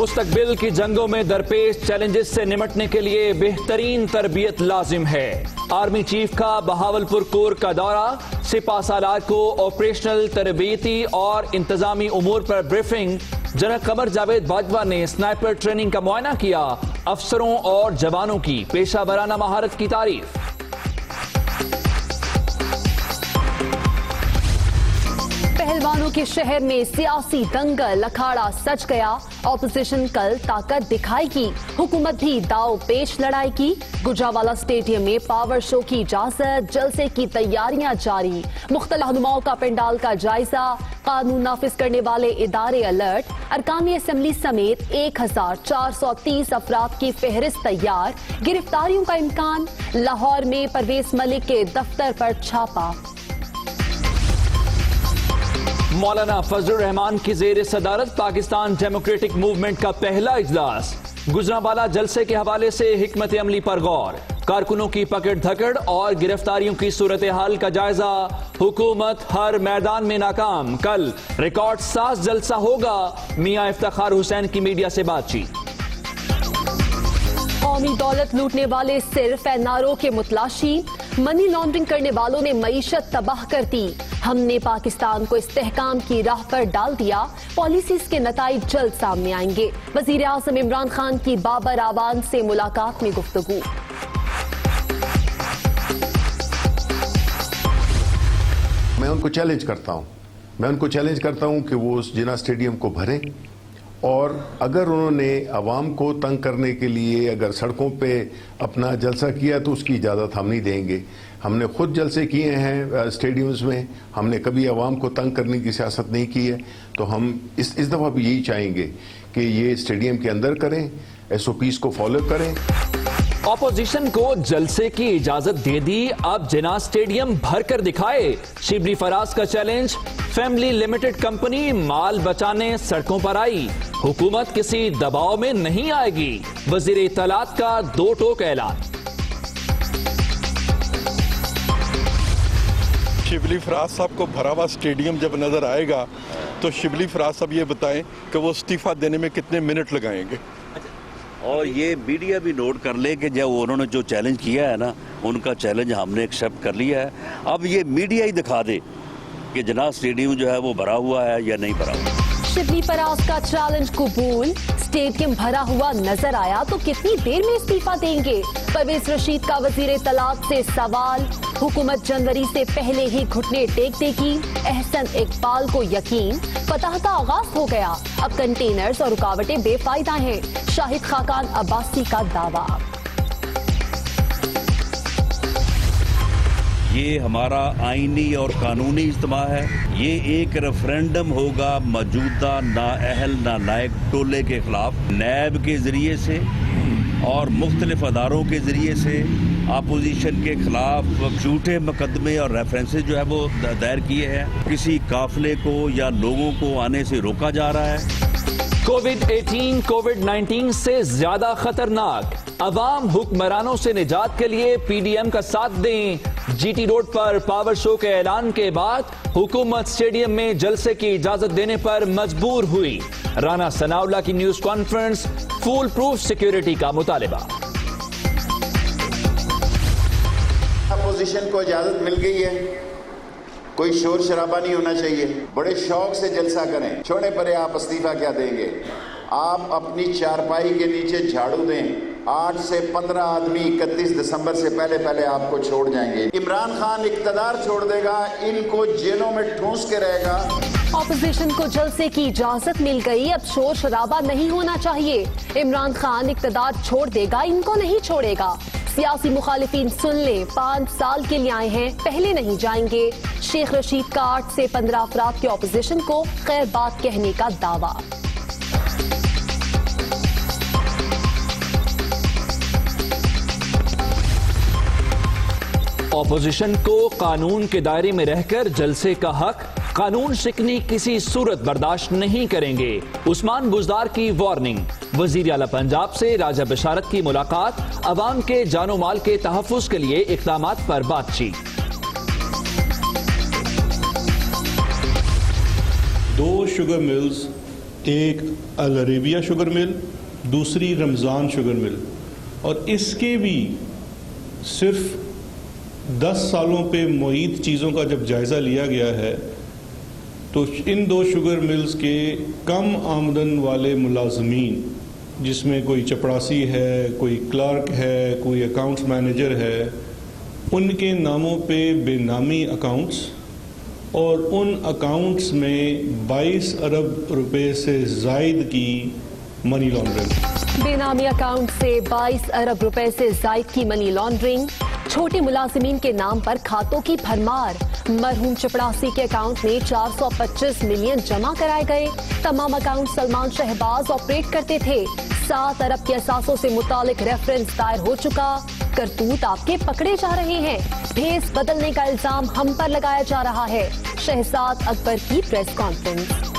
मुस्तकबिल की जंगों में दरपेश चैलेंजेस से निमटने के लिए बेहतरीन तरबियत लाजिम है। आर्मी चीफ का बहावलपुर कोर का दौरा, सिपा सालार को ऑपरेशनल, तरबियती और इंतजामी उमूर पर ब्रीफिंग। जनरल कमर जावेद बाजवा ने स्नाइपर ट्रेनिंग का मुआयना किया। अफसरों और जवानों की पेशा वराना महारत की तारीफ। पहलवानों के शहर में सियासी दंगल, अखाड़ा सज गया। ऑपोजिशन कल ताकत दिखाएगी, हुकूमत भी दाव पेश लड़ाई की। गुजरावाला स्टेडियम में पावर शो की इजाजत, जलसे की तैयारियां जारी। मुख्तलिफ रहनुमाओं का पंडाल का जायजा, कानून नाफिज करने वाले इदारे अलर्ट। अरकानी असेंबली समेत 1430 अफराद की फहरिस्त तैयार। गिरफ्तारियों का इम्कान। लाहौर में परवेज मलिक के दफ्तर पर छापा। मौलाना फजलुर रहमान की जेर सदारत पाकिस्तान डेमोक्रेटिक मूवमेंट का पहला इजलास। गुजरांवाला जलसे के हवाले से हिकमत अमली पर गौर। कारकुनों की पकड़ धकड़ और गिरफ्तारियों की सूरत हाल का जायजा। हुकूमत हर मैदान में नाकाम, कल रिकॉर्ड साज जलसा होगा। मियां इफ्तिखार हुसैन की मीडिया से बातचीत। कौमी दौलत लूटने वाले सिर्फ एनआरओ के मुतलाशी। मनी लॉन्ड्रिंग करने वालों ने मईशत तबाह कर दी। हमने पाकिस्तान को इस्तेहकाम की राह पर डाल दिया। पॉलिसीज के नताइज जल्द सामने आएंगे। वजीर आज़म इमरान खान की बाबर आवान से मुलाकात में गुफ्तगू। मैं उनको चैलेंज करता हूं कि वो उस जिना स्टेडियम को भरें, और अगर उन्होंने आवाम को तंग करने के लिए अगर सड़कों पे अपना जलसा किया तो उसकी इजाज़त हम नहीं देंगे। हमने खुद जलसे किए हैं स्टेडियम्स में, हमने कभी आवाम को तंग करने की सियासत नहीं की है। तो हम इस दफ़ा भी यही चाहेंगे कि ये स्टेडियम के अंदर करें, SOPs को फॉलो करें। ऑपोजिशन को जलसे की इजाजत दे दी, अब जिना स्टेडियम भर कर दिखाए। शिबली फराज का चैलेंज। फैमिली लिमिटेड कंपनी माल बचाने सड़कों पर आई। हुकूमत किसी दबाव में नहीं आएगी। वजीर इत्तलात का दो टोक ऐलान। शिबली फराज साहब को भरा हुआ स्टेडियम जब नजर आएगा तो शिबली फराज साहब ये बताएं कि वो इस्तीफा देने में कितने मिनट लगाएंगे। और ये मीडिया भी नोट कर ले कि जब उन्होंने जो चैलेंज किया है ना, उनका चैलेंज हमने एक्सेप्ट कर लिया है। अब ये मीडिया ही दिखा दे कि जना स्टेडियम जो है वो भरा हुआ है या नहीं भरा हुआ। शिबली फराज का चैलेंज कबूल। स्टेडियम भरा हुआ नजर आया तो कितनी देर में इस्तीफा देंगे? परवेज रशीद का वजीर इत्तलात से सवाल। हुकूमत जनवरी से पहले ही घुटने टेक देगी। एहसन इकबाल को यकीन, फतह का आगाज हो गया। अब कंटेनर्स और रुकावटें बेफायदा हैं। शाहिद खाकान अब्बासी का दावा। ये हमारा आईनी और कानूनी इज्तिमा है। ये एक रेफरेंडम होगा मौजूदा नाअहल नालायक टोले के खिलाफ। नैब के जरिए से और मुख्तलिफ अदारों के जरिए से अपोजिशन के खिलाफ झूठे मुकदमे और रेफरेंसेस जो है वो दायर किए हैं। किसी काफिले को या लोगों को आने से रोका जा रहा है। कोविड-18 कोविड-19 से ज्यादा खतरनाक। अवाम हुक्मरानों से निजात के लिए PDM का साथ दें। GT रोड पर पावर शो के ऐलान के बाद हुकूमत स्टेडियम में जलसे की इजाजत देने पर मजबूर हुई। राना सनाउल्लाह की news conference. Full proof security का मुतालिबा। अपोजिशन को इजाजत मिल गई है, कोई शोर शराबा नहीं होना चाहिए। बड़े शौक से जलसा करें। छोड़े परे आप इस्तीफा क्या देंगे? आप अपनी चारपाई के नीचे झाड़ू दें। 8 से 15 आदमी 31 दिसंबर से पहले आपको छोड़ जाएंगे। इमरान खान इक्तदार छोड़ देगा, इनको जेलों में ठूंस के रहेगा। ऑपोजिशन को जलसे की इजाजत मिल गई, अब शोर शराबा नहीं होना चाहिए। इमरान खान इक्तदार छोड़ देगा, इनको नहीं छोड़ेगा। सियासी मुखालिफिन सुन ले, 5 साल के लिए आए हैं, पहले नहीं जाएंगे। शेख रशीद का 8 से 15 अफराद के ऑपोजिशन को खैर बात कहने का दावा। ऑपोजिशन को कानून के दायरे में रहकर जलसे का हक, कानून शिकनी किसी सूरत बर्दाश्त नहीं करेंगे। उस्मान बुज़दार की वार्निंग। वज़ीर आला पंजाब से राजा बशारत की मुलाकात। अवाम के जानो माल के तहफ़्फ़ुज़ के लिए इक़दामात पर बातचीत। 2 शुगर मिल्स ایک العربیہ شوگر مل، دوسری رمضان شوگر مل، اور اس کے بھی صرف 10 سالوں پہ معید چیزوں کا جب جائزہ لیا گیا ہے تو ان 2 شوگر ملز کے کم آمدن والے ملازمین، جس میں کوئی چپڑاسی ہے، کوئی کلرک ہے، کوئی اکاؤنٹس مینیجر ہے، ان کے ناموں پہ بے نامی اکاؤنٹس، اور ان اکاؤنٹس میں 22 ارب روپے سے زائد کی منی لانڈرنگ۔ بے نامی اکاؤنٹ سے 22 ارب روپے سے زائد کی منی لانڈرنگ، چھوٹے ملازمین کے نام پر کھاتوں کی بھرمار، مرحوم چپڑاسی کے اکاؤنٹ میں 425 ملین جمع کرائے گئے، تمام اکاؤنٹ سلمان شہباز آپریٹ کرتے تھے، 7 ارب کے اثاثوں سے متعلق ریفرنس دائر ہو چکا، کرتوت آپ کے پکڑے جا رہے ہیں، بھیس بدلنے کا الزام ہم پر لگایا جا رہا ہے، شہزاد اکبر کی پریس کانفرنس۔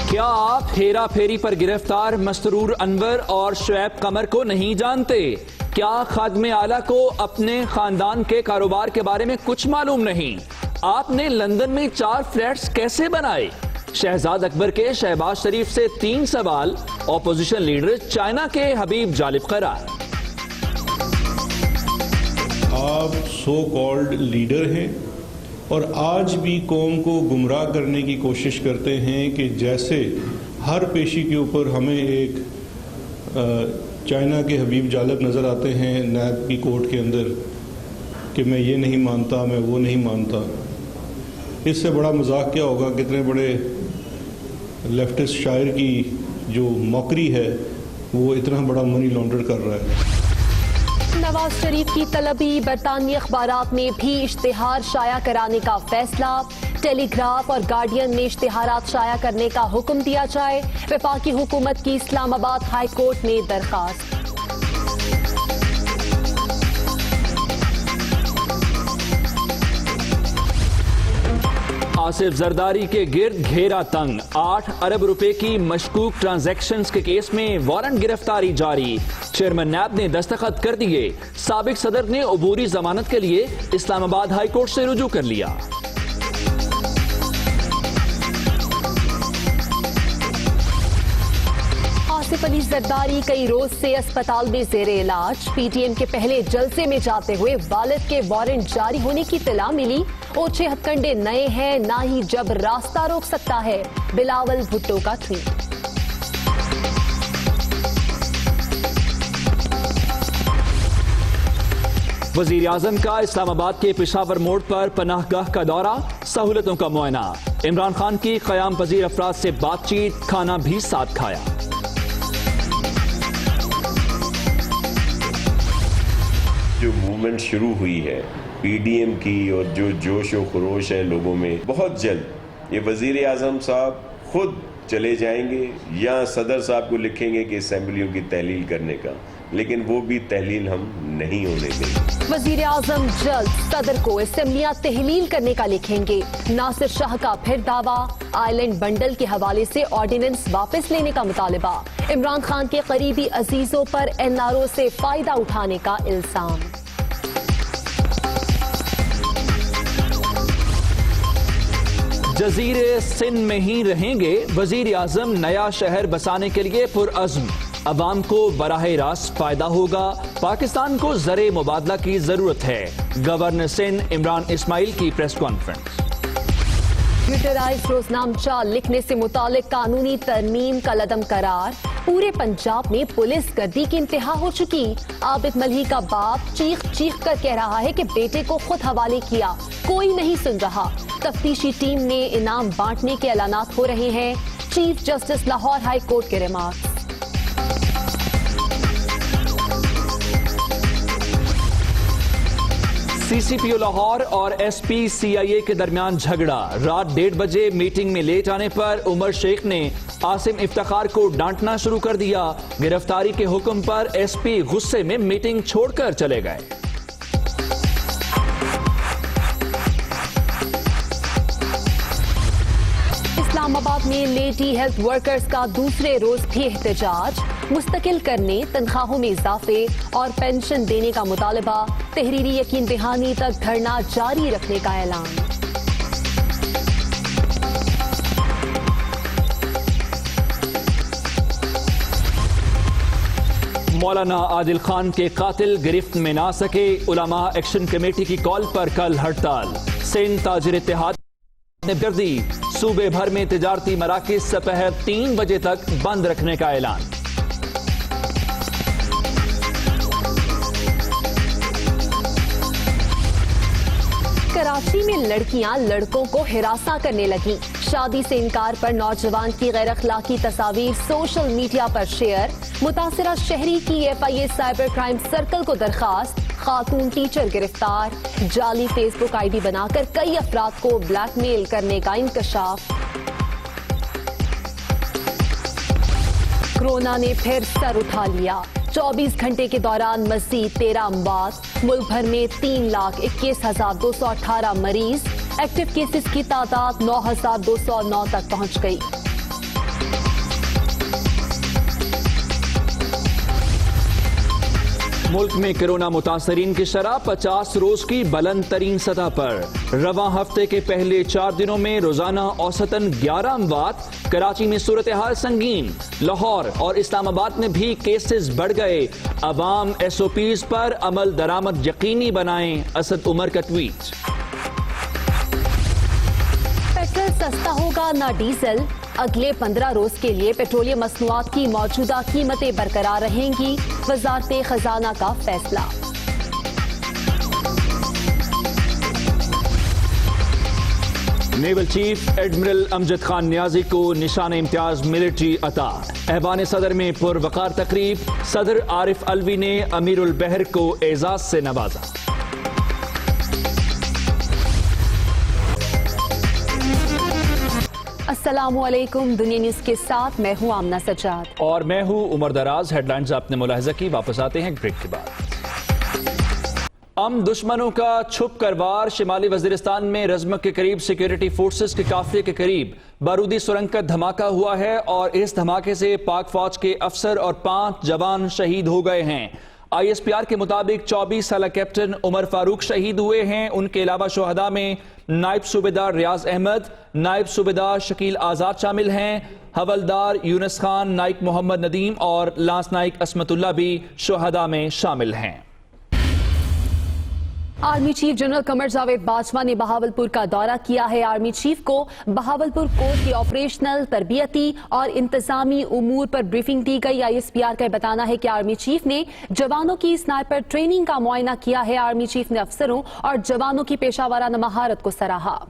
کیا آپ ہیرا پھیری پر گرفتار مسرور انور اور شعیب قمر کو نہیں جانتے؟ کیا خادم اعلیٰ کو اپنے خاندان کے کاروبار کے بارے میں کچھ معلوم نہیں؟ آپ نے لندن میں 4 فلیٹس کیسے بنائے؟ شہزاد اکبر کے شہباز شریف سے 3 سوال، اپوزیشن لیڈر چائنا کے حبیب جالب قرار۔ آپ سو کالڈ لیڈر ہیں اور آج بھی قوم کو گمراہ کرنے کی کوشش کرتے ہیں کہ جیسے ہر پیشی کے اوپر ہمیں ایک چائنا کے حبیب جالب نظر آتے ہیں نیب کی کورٹ کے اندر کہ میں یہ نہیں مانتا، میں وہ نہیں مانتا۔ اس سے بڑا مذاق کیا ہوگا، کتنے بڑے لیفٹسٹ شاعر کی جو موکری ہے وہ اتنا بڑا منی لانڈر کر رہا ہے۔ نواز شریف کی طلبی، برطانوی اخبارات میں بھی اشتہار شائع کرانے کا فیصلہ، ٹیلی گراف اور گارڈین میں اشتہارات شائع کرنے کا حکم دیا جائے، وفاقی حکومت کی اسلام آباد ہائی کورٹ میں درخواست۔ آصف زرداری کے گرد گھیرا تنگ، 8 ارب روپے کی مشکوک ٹرانزیکشنز کے کیس میں وارنٹ گرفتاری جاری، چیئرمین نیب نے دستخط کر دیے، سابق صدر نے عبوری ضمانت کے لیے اسلام آباد ہائی کورٹ سے رجوع کر لیا۔ آصف علی زرداری کئی روز سے اسپتال میں زیر علاج، پی ٹی ایم کے پہلے جلسے میں جاتے ہوئے والد کے وارنٹ جاری ہونے کی اطلاع ملی، اوچھے ہتھ کنڈے نئے ہیں، نہ ہی جب راستہ روک سکتا ہے، بلاول بھٹو کا ٹویٹ۔ وزیر اعظم کا اسلام آباد کے پشاور موڑ پر پناہ گاہ کا دورہ، سہولتوں کا معائنہ، عمران خان کی قیام پذیر افراد سے بات چیت، کھانا بھی ساتھ کھایا۔ جو موومنٹ شروع ہوئی ہے پی ڈی ایم کی اور جو جوش و خروش ہے لوگوں میں، بہت جلد یہ وزیر اعظم صاحب خود چلے جائیں گے یا صدر صاحب کو لکھیں گے کہ اسمبلیوں کی تحلیل کرنے کا، لیکن وہ بھی تحلیل ہم نہیں ہونے دیں گے۔ وزیر اعظم جلد صدر کو اسمبلیاں تحلیل کرنے کا لکھیں گے، ناصر شاہ کا پھر دعویٰ، آئلینڈ بنڈل کے حوالے سے آرڈیننس واپس لینے کا مطالبہ، عمران خان کے قریبی عزیزوں پر این آر او سے فائدہ اٹھانے کا الزام۔ جزیرے سندھ میں ہی رہیں گے، وزیر اعظم نیا شہر بسانے کے لیے پرعزم، عوام کو براہ راست فائدہ ہوگا، پاکستان کو زر مبادلہ کی ضرورت ہے، گورنر سندھ عمران اسماعیل کی پریس کانفرنس۔ کمپیوٹرائز روزنامچہ لکھنے سے متعلق قانونی ترمیم کا عدم قرار، پورے پنجاب میں پولیس گردی کی انتہا ہو چکی، عابد ملہی کا باپ چیخ چیخ کر کہہ رہا ہے کہ بیٹے کو خود حوالے کیا، کوئی نہیں سن رہا، تفتیشی ٹیم نے انعام بانٹنے کے اعلانات ہو رہے ہیں، chief justice Lahore high court کے ریمارکس۔ سی سی پی او لاہور اور ایس پی سی آئی اے کے درمیان جھگڑا، رات 1:30 بجے میٹنگ میں لیٹ آنے پر عمر شیخ نے عاصم افتخار کو ڈانٹنا شروع کر دیا، گرفتاری کے حکم پر ایس پی غصے میں میٹنگ چھوڑ کر چلے گئے۔ اسلام آباد میں لیڈی ہیلتھ ورکرز کا دوسرے روز بھی احتجاج، मुस्तकिल करने, तनख्वाहों में इजाफे और पेंशन देने का मुतालबा, तहरीरी यकीन दहानी तक धरना जारी रखने का ऐलान। मौलाना आदिल खान के कातिल गिरफ्त में ना सके, उलमा एक्शन कमेटी की कॉल पर कल हड़ताल। सिंध ताजिर इत्तेहाद ने कर दी सूबे भर में तिजारती मराकिज सपहर 3 बजे तक बंद रखने का ऐलान। कराची में लड़कियां लड़कों को हिरासा करने लगी। शादी से इनकार पर नौजवान की गैर अखलाकी तस्वीर सोशल मीडिया पर शेयर। मुतासिरा शहरी की FIA साइबर क्राइम सर्कल को दरखास्त। खातून टीचर गिरफ्तार। जाली फेसबुक ID बनाकर कई अफराद को ब्लैकमेल करने का इंकशाफ। कोरोना ने फिर सर उठा लिया। 24 घंटे के दौरान मजीद 13 अमवात। मुल्क भर में 3,21,218 मरीज। एक्टिव केसेस की तादाद 9,209 तक पहुंच गई। मुल्क में कोरोना मुतासरीन की शरह 50 रोज की बुलंद तरीन सतह पर। रवां हफ्ते के पहले 4 दिनों में रोजाना औसतन 11 अमवात। कराची में सूरत हाल संगीन। लाहौर और इस्लामाबाद में भी केसेस बढ़ गए। अवाम SOPs पर अमल दरामद यकीनी बनाएं, असद उमर का ट्वीट। पेट्रोल सस्ता होगा ना डीजल। अगले 15 रोज के लिए पेट्रोलियम मसनूआत की मौजूदा कीमतें बरकरार रहेंगी। वजारत खजाना का फैसला। Naval chief admiral Amjad Khan Niazi को निशान इम्तियाज मिलिट्री अता। ऐवान सदर में पुरवकार तकरीब। सदर आरिफ अलवी ने अमीरुल बहर को एजाज से नवाजा। अस्सलामुअलैकुम, दुनिया न्यूज के साथ मैं हूं आमना सज्जाद और मैं हूं उमर दराज। हेडलाइंस आपने मुलाहिजा की। वापस आते हैं ब्रेक के बाद। दुश्मनों का छुप कर वार। शिमाली वजीरिस्तान में रजमक के करीब सिक्योरिटी फोर्सेस के काफिले के करीब बारूदी सुरंग का धमाका हुआ है और इस धमाके से पाक फौज के अफसर और 5 जवान शहीद हो गए हैं। ISPR के मुताबिक 24 साल कैप्टन उमर फारूक शहीद हुए हैं। उनके अलावा शोहदा में नायब सूबेदार रियाज अहमद, नायब सूबेदार शकील आजाद शामिल हैं। हवलदार यूनुस खान, नाइक मोहम्मद नदीम और लांस नाइक असमतुल्ला भी शोहदा में शामिल हैं। Army chief general Qamar Javed Bajwa ने बहावलपुर का दौरा किया है। आर्मी चीफ को बहावलपुर कोर की ऑपरेशनल, तरबियती और इंतजामी उमूर पर ब्रीफिंग दी गई। ISPR का बताना है कि आर्मी चीफ ने जवानों की स्नाइपर ट्रेनिंग का मुआयना किया है। आर्मी चीफ ने अफसरों और जवानों की पेशावराना महारत को सराहा।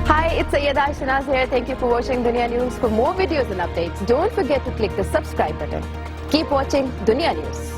Hi, it's Sayyeda Shanaz here. Thank you for watching Dunia News. For more videos and updates, don't forget to click the subscribe button. Keep watching Dunia News.